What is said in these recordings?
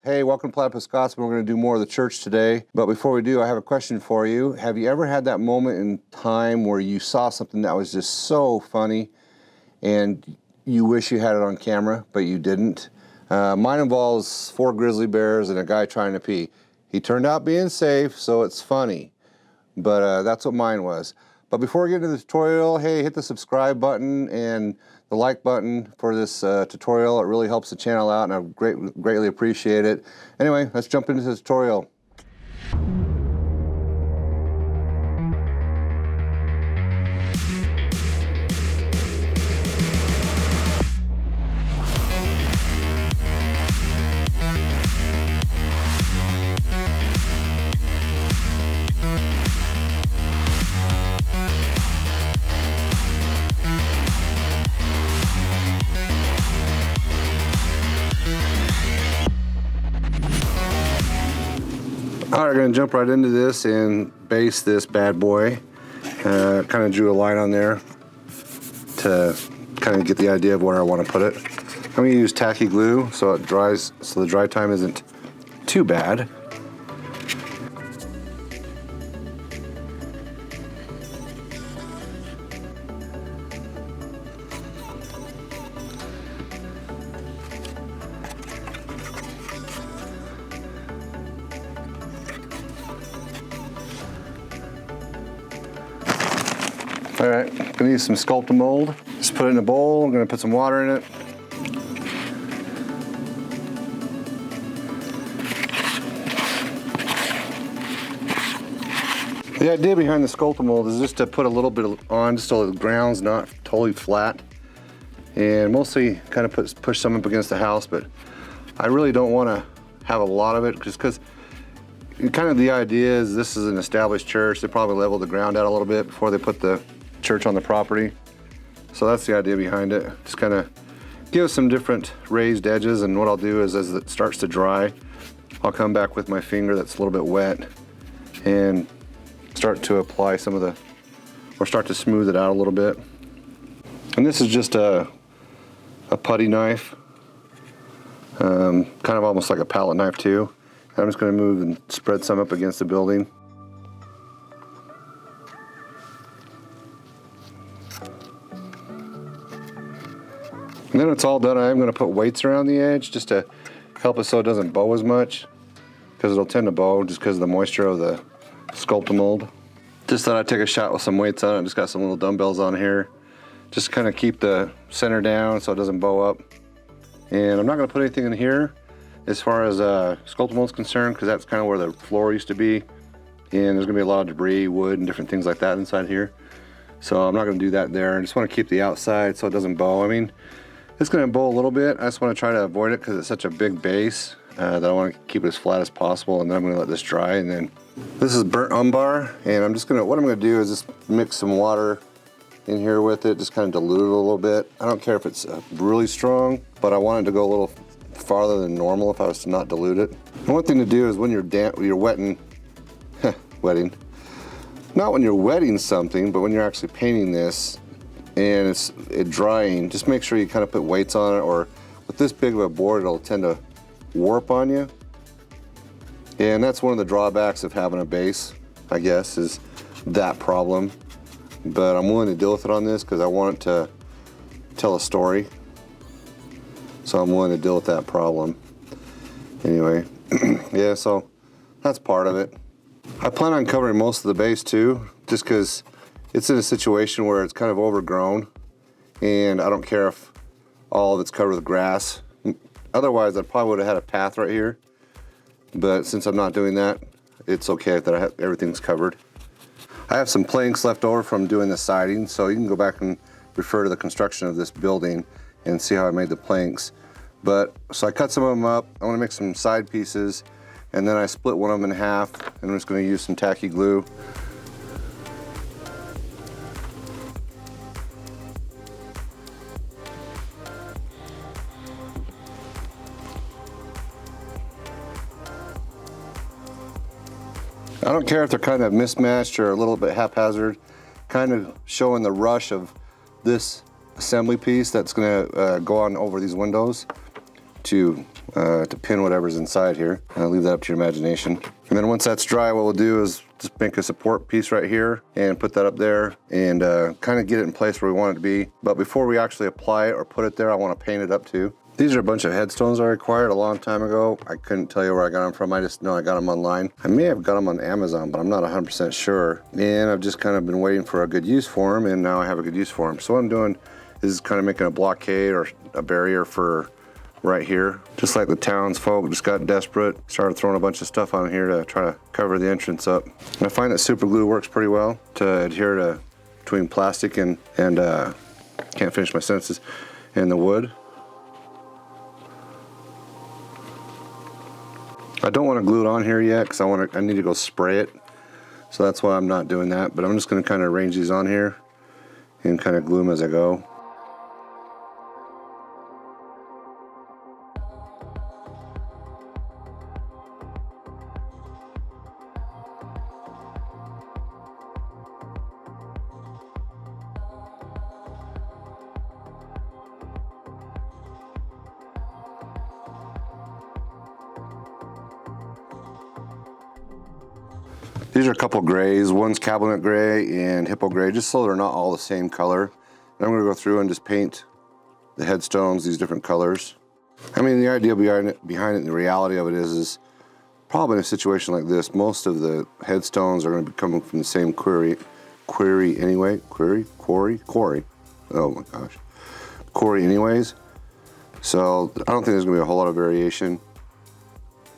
Hey, welcome to Platypus Scotsman. We're going to do more of the church today. But before we do, I have a question for you. Have you ever had that moment in time where you saw something that was just so funny and you wish you had it on camera, but you didn't? Mine involves 4 grizzly bears and a guy trying to pee. He turned out being safe, so it's funny. But that's what mine was. But before we get into the tutorial, hey, hit the subscribe button and the like button for this tutorial. It really helps the channel out, and I greatly appreciate it. Anyway, let's jump into the tutorial. All right, we're going to jump right into this and base this bad boy. Kind of drew a line on there to kind of get the idea of where I want to put it. I'm going to use tacky glue so it dries, so the dry time isn't too bad. All right, gonna use some sculpt mold. Just put it in a bowl. I'm gonna put some water in it. The idea behind the sculpt mold is just to put a little bit on just so the ground's not totally flat, and mostly kind of push some up against the house, but I really don't want to have a lot of it just because kind of the idea is this is an established church. They probably level the ground out a little bit before they put the church on the property. So that's the idea behind it. Just kind of give some different raised edges, and what I'll do is as it starts to dry, I'll come back with my finger that's a little bit wet and start to apply some of the, or start to smooth it out a little bit. And this is just a putty knife, kind of almost like a palette knife too. And I'm just going to move and spread some up against the building. And then it's all done, I am going to put weights around the edge just to help it so it doesn't bow as much, because it'll tend to bow just because of the moisture of the sculpt mold. Just thought I'd take a shot with some weights on it. Just got some little dumbbells on here. Just kind of keep the center down so it doesn't bow up. And I'm not going to put anything in here as far as sculpt mold is concerned, because that's kind of where the floor used to be. And there's going to be a lot of debris, wood, and different things like that inside here. So I'm not going to do that there. I just want to keep the outside so it doesn't bow. I mean, it's going to bow a little bit. I just want to try to avoid it because it's such a big base that I want to keep it as flat as possible, and then I'm going to let this dry. And then this is burnt umbar, and I'm just going to, what I'm going to do is just mix some water in here with it, just kind of dilute it a little bit. I don't care if it's really strong, but I want it to go a little farther than normal if I was to not dilute it. And one thing to do is when you're wetting, not when you're wetting something, but when you're actually painting this and it's drying, just make sure you kind of put weights on it, or with this big of a board, it'll tend to warp on you. And that's one of the drawbacks of having a base, I guess, is that problem. But I'm willing to deal with it on this because I want it to tell a story. So I'm willing to deal with that problem. Anyway, yeah, so that's part of it. I plan on covering most of the base too, just because it's in a situation where it's kind of overgrown, and I don't care if all of it's covered with grass. Otherwise, I probably would have had a path right here. But since I'm not doing that, it's okay that everything's covered. I have some planks left over from doing the siding, so you can go back and refer to the construction of this building and see how I made the planks. But so I cut some of them up. I want to make some side pieces, and then I split one of them in half, and I'm just going to use some tacky glue. I don't care if they're kind of mismatched or a little bit haphazard, kind of showing the rush of this assembly piece that's going to go on over these windows to pin whatever's inside here. I'll leave that up to your imagination. And then once that's dry, what we'll do is just make a support piece right here and put that up there and kind of get it in place where we want it to be. But before we actually apply it or put it there, I want to paint it up too. These are a bunch of headstones I acquired a long time ago. I couldn't tell you where I got them from. I just know I got them online. I may have got them on Amazon, but I'm not 100% sure. And I've just kind of been waiting for a good use for them, and now I have a good use for them. So what I'm doing is kind of making a blockade or a barrier for right here. Just like the townsfolk just got desperate, started throwing a bunch of stuff on here to try to cover the entrance up. And I find that super glue works pretty well to adhere to between plastic and can't finish my sentences, and the wood. I don't want to glue it on here yet because I need to go spray it. So that's why I'm not doing that, but I'm just going to kind of arrange these on here and kind of glue them as I go. These are a couple grays. One's cabinet gray and hippo gray, just so they're not all the same color. And I'm going to go through and just paint the headstones these different colors. I mean, the idea behind it and the reality of it is probably in a situation like this, most of the headstones are going to be coming from the same quarry anyway. Quarry. Oh my gosh. Quarry anyways. So I don't think there's going to be a whole lot of variation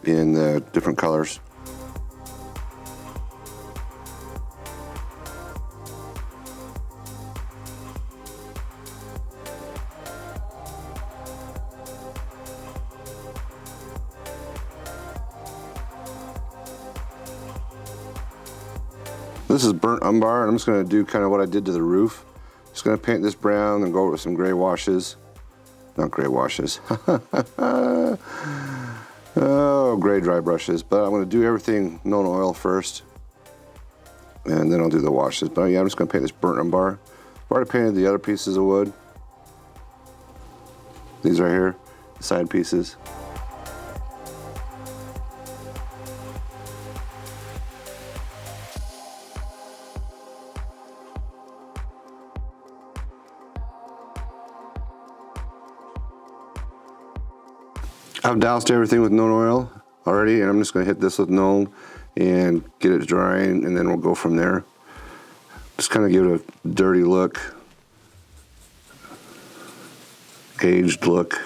in the different colors. This is burnt umber, and I'm just going to do kind of what I did to the roof. Just going to paint this brown and go over with some gray washes. Not gray washes. Oh, gray dry brushes. But I'm going to do everything known oil first, and then I'll do the washes. But yeah, I'm just going to paint this burnt umber. I've already painted the other pieces of wood. These right here, the side pieces. I've doused everything with known oil already, and I'm just going to hit this with known and get it drying, and then we'll go from there. Just kind of give it a dirty look, aged look.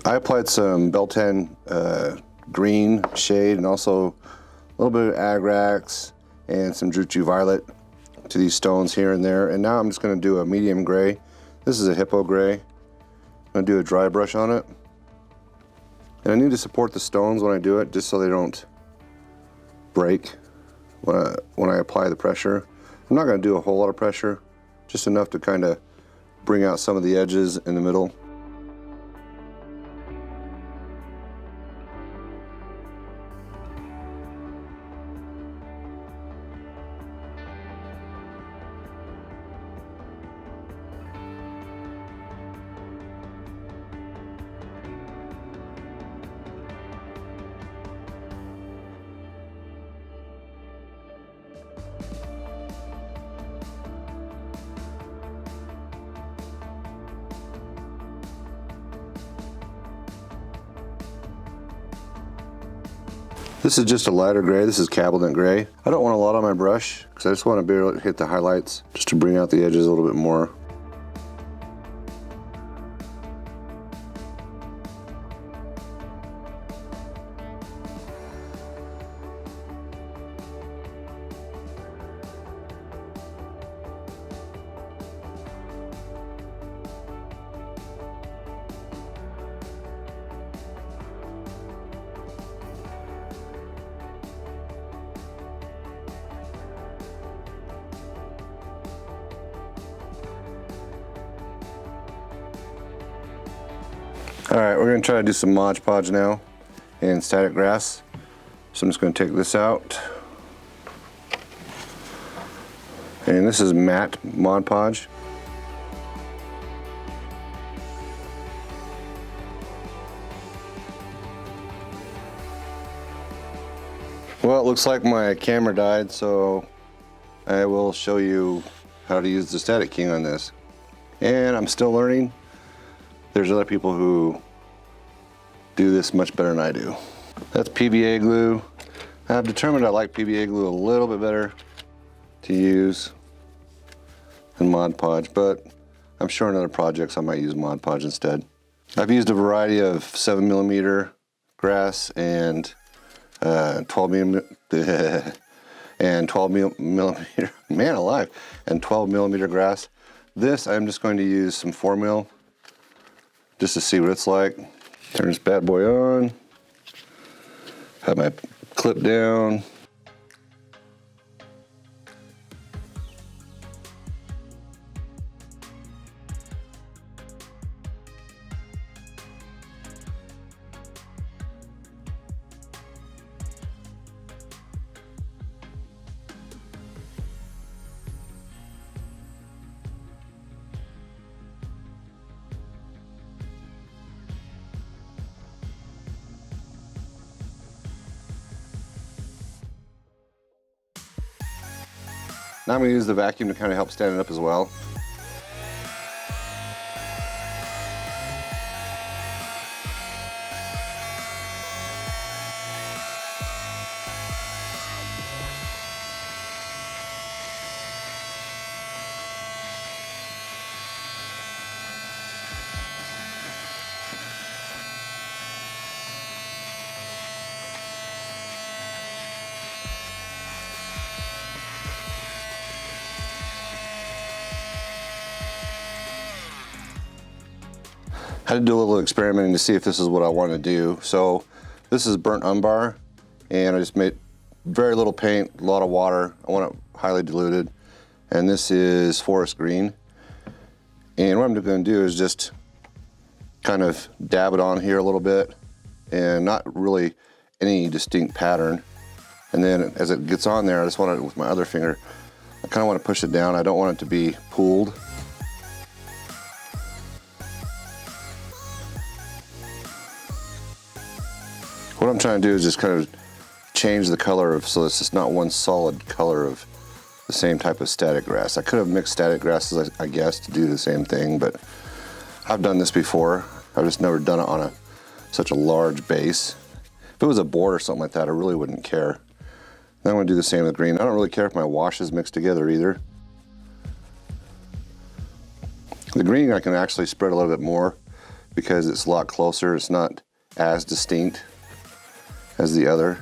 I applied some Beltan green shade and also a little bit of Agrax and some Druchu Violet to these stones here and there. And now I'm just going to do a medium gray. This is a hippo gray. I'm going to do a dry brush on it. And I need to support the stones when I do it, just so they don't break when I apply the pressure. I'm not going to do a whole lot of pressure, just enough to kind of bring out some of the edges in the middle. This is just a lighter gray. This is cabinet gray. I don't want a lot on my brush because I just want to be able to hit the highlights just to bring out the edges a little bit more. All right, we're gonna try to do some Mod Podge now in static grass. So I'm just gonna take this out. And this is matte Mod Podge. Well, it looks like my camera died, so I will show you how to use the Static King on this. And I'm still learning. There's other people who do this much better than I do. That's PVA glue. I've determined I like PVA glue a little bit better to use than Mod Podge, but I'm sure in other projects I might use Mod Podge instead. I've used a variety of 7mm grass and 12mm and 12mm, man alive, and 12mm grass. This I'm just going to use some 4mm just to see what it's like. Turn this bad boy on. Have my clip down. Now I'm going to use the vacuum to kind of help stand it up as well. I had to do a little experimenting to see if this is what I want to do. So this is burnt umbar, and I just made very little paint, a lot of water. I want it highly diluted. And this is forest green. And what I'm going to do is just kind of dab it on here a little bit, and not really any distinct pattern. And then as it gets on there, I just want it with my other finger. I kind of want to push it down. I don't want it to be pooled. What I'm trying to do is just kind of change the color of, so it's just not one solid color of the same type of static grass. I could have mixed static grasses, I guess, to do the same thing, but I've done this before. I've just never done it on such a large base. If it was a board or something like that, I really wouldn't care. Then I'm going to do the same with green. I don't really care if my washes mix together either. The green I can actually spread a little bit more because it's a lot closer. It's not as distinct as the other.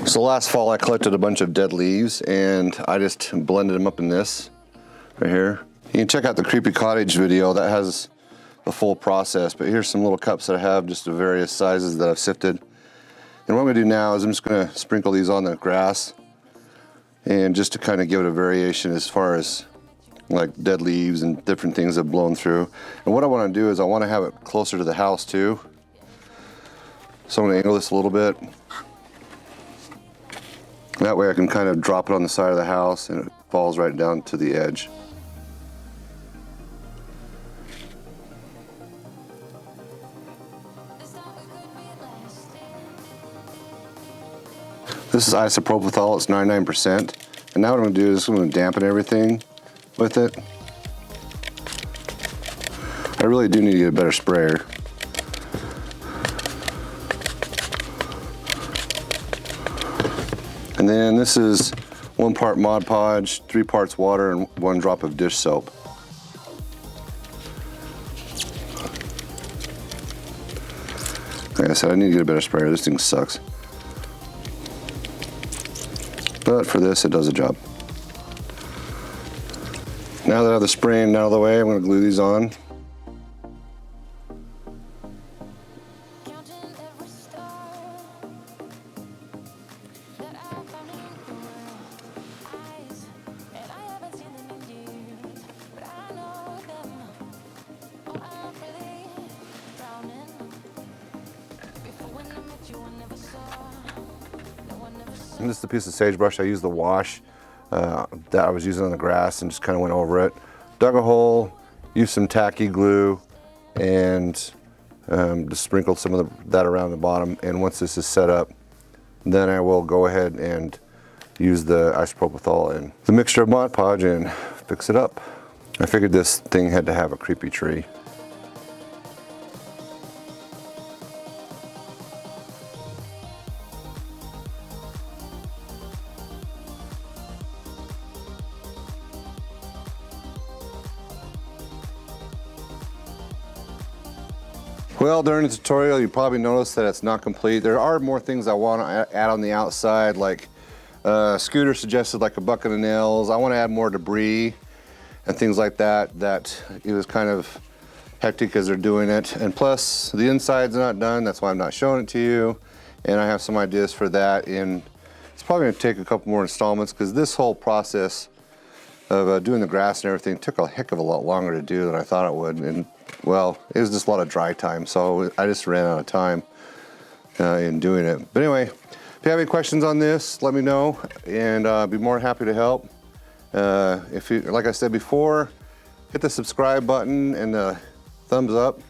So last fall I collected a bunch of dead leaves and I just blended them up in this right here. You can check out the Creepy Cottage video, that has the full process, but here's some little cups that I have just of various sizes that I've sifted. And what I'm going to do now is I'm just going to sprinkle these on the grass, and just to kind of give it a variation as far as like dead leaves and different things that have blown through. And what I want to do is I want to have it closer to the house too. So I'm going to angle this a little bit. That way I can kind of drop it on the side of the house and it falls right down to the edge. This is isopropyl, it's 99%. And now what I'm going to do is I'm going to dampen everything with it. I really do need to get a better sprayer. And then this is 1 part Mod Podge, 3 parts water, and 1 drop of dish soap. Like I said, I need to get a better sprayer. This thing sucks. But for this, it does the job. Now that I have the spraying out of the way, I'm going to glue these on. And this is the piece of sagebrush. I used the wash that I was using on the grass and just kind of went over it. Dug a hole, used some tacky glue, and just sprinkled some of that around the bottom. And once this is set up, then I will go ahead and use the isopropyl and the mixture of Mod Podge and fix it up. I figured this thing had to have a creepy tree. Well, during the tutorial, you probably noticed that it's not complete. There are more things I want to add on the outside, like Scooter suggested like a bucket of nails. I want to add more debris and things like that. That it was kind of hectic as they're doing it. And plus, the inside's not done. That's why I'm not showing it to you. And I have some ideas for that. And it's probably going to take a couple more installments because this whole process of doing the grass and everything took a heck of a lot longer to do than I thought it would. And well, it was just a lot of dry time, so I just ran out of time in doing it. But anyway, if you have any questions on this, let me know, and I'll be more than happy to help. If you, like I said before, hit the subscribe button and the thumbs up.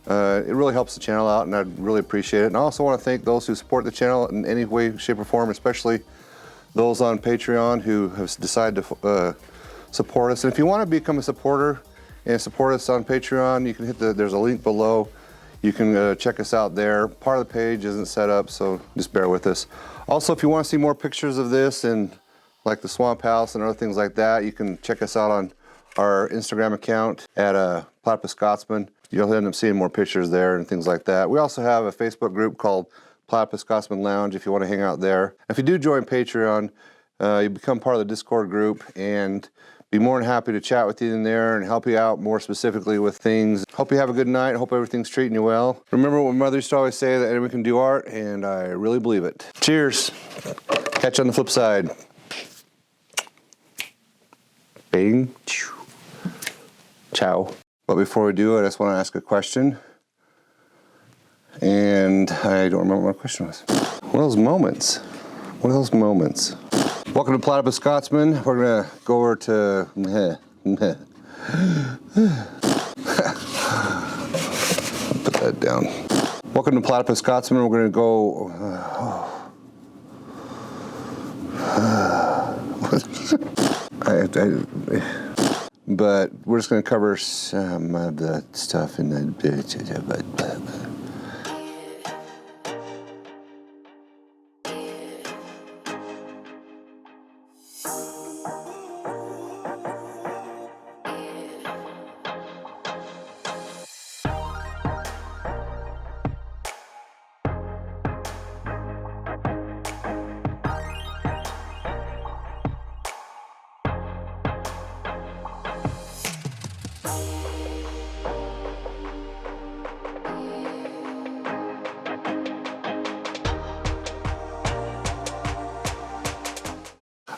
It really helps the channel out, and I'd really appreciate it. And I also want to thank those who support the channel in any way, shape, or form, especially those on Patreon who have decided to support us. And if you want to become a supporter and support us on Patreon, you can hit there's a link below. You can check us out there. Part of the page isn't set up, so just bear with us. Also, if you want to see more pictures of this and like the swamp house and other things like that, you can check us out on our Instagram account at Platypus Scotsman. You'll end up seeing more pictures there and things like that. We also have a Facebook group called Platypus Scotsman Lounge if you want to hang out there. If you do join Patreon, you become part of the Discord group, and be more than happy to chat with you in there and help you out more specifically with things. Hope you have a good night. Hope everything's treating you well. Remember what my mother used to always say, that anyone can do art, and I really believe it. Cheers. Catch you on the flip side. Bing. Ciao. But before we do it, I just want to ask a question. And I don't remember what my question was. One of those moments. One of those moments. Welcome to Platypus Scotsman. We're gonna go over to put that down. Welcome to Platypus Scotsman. We're gonna go. But we're just gonna cover some of the stuff in the.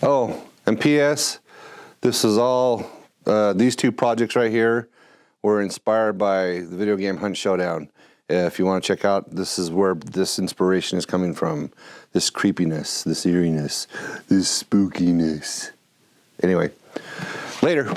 Oh, and P.S. This is all, these two projects right here were inspired by the video game Hunt Showdown. If you want to check out, this is where this inspiration is coming from. This creepiness, this eeriness, this spookiness. Anyway, later.